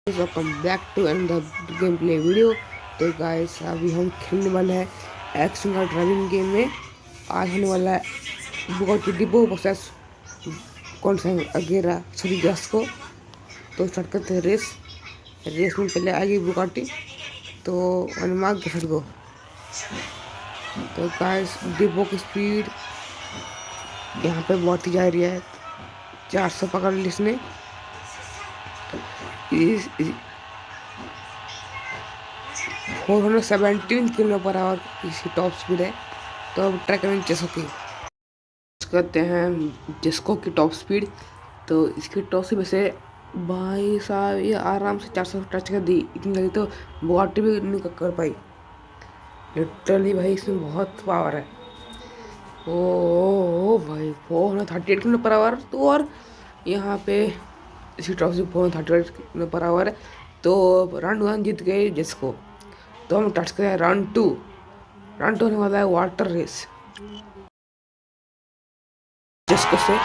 Welcome back to another game play video. तो guys अभी हम खेलने वाले हैं एक्शन का ड्राइविंग गेम में। आज होने वाला है बुगाटी डिबो वर्सेस कौन सा अगेरा सॉरी जेस्को। तो स्टार्ट करते हैं रेस में पहले आएगी बुगाटी, तो मार्क के छट गो। तो गाइस डिबो की स्पीड यहाँ पे बहुत ही जा रही है, 400 पकड़ ली इसने। 417 किलो पर आवर इसकी टॉप स्पीड है। तो अब ट्रैक करेंगे जेस्को की, करते हैं जेस्को की टॉप स्पीड। तो इसकी टॉप स्पीड वैसे भाई साहब ये आराम से 400 टच कर दी, इतनी जल्दी तो बुगाटी भी नहीं कर पाई। लिटरली भाई इसमें बहुत पावर है। ओ भाई 438 किलो पर आवर। तो और यहाँ पे इसकी top speed 438 kilo per hour है। तो राउंड 1 जीत गए जेस्को। तो हम टच करें राउंड 2 होने वाला है वाटर रेस जेस्को से।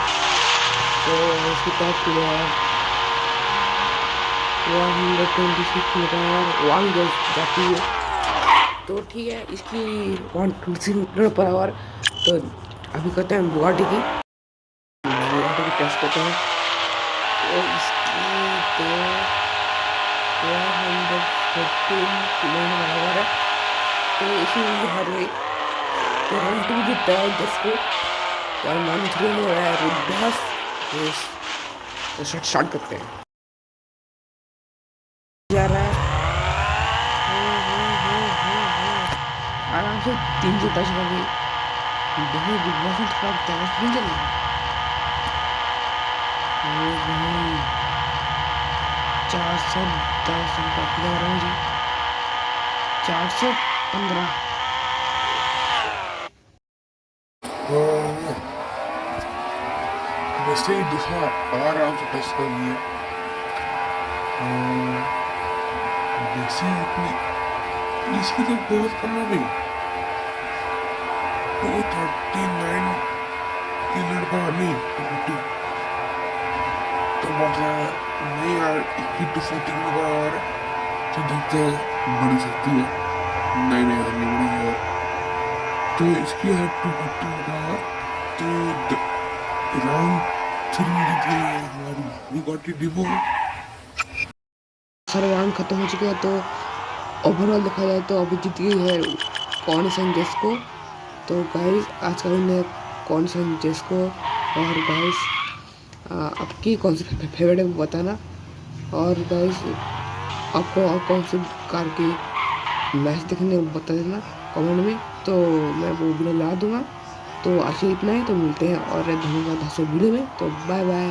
तो इसकी टॉप स्पीड है 126 किलोमीटर 1 जाती है। तो ठीक है, इसकी 126 किलोमीटर पर आवर। तो अभी करते हैं बुगाटी की टेस्ट करते हैं। तो इसकी तो 115 किलोमीटर पर आवर है। तो इसी हर तो राउंड 2 जीतता है जिसको मान 3 में हो रहा है रुद्धास रेस। तो स्टार्ट करते हैं। जा रहा है आराम से 300 टच कर गई। देखिए बिग बॉस में थोड़ा ज़्यादा नहीं चल रहा। ओ भाई 410 लग रहा है मुझे, 415। वैसे ही दूसरा आराम से टच कर लिया। वैसे अपनी इसकी तो बहुत कम हो गई, 239 किलोमीटर नहीं 40। तो मतलब नहीं यार, इसकी 240 किलोमीटर आवर तो देखते बढ़ सकती है। नहीं नहीं यार, नहीं बढ़ी यार। तो इसकी है 240 किलोमीटर आवर। तो राउंड 3 जीत गई है हमारी बुगाटी डिवो। सारे राउंड खत्म हो चुके हैं। तो ओवरऑल देखा जाए तो अभी जीत गई है कोएनिसिंग जेस्को। तो गाइस आज का विनर कोएनिसिंग जेस्को। और गाइस आपकी कौन सी फेवरेट है वो बताना। और गाइस आपको और कौन सी कार की मैच देखने बता देना कमेंट में, तो मैं वो वीडियो ला दूंगा। तो आज इतना ही, तो मिलते हैं और धन्यवाद वीडियो में। तो बाय बाय।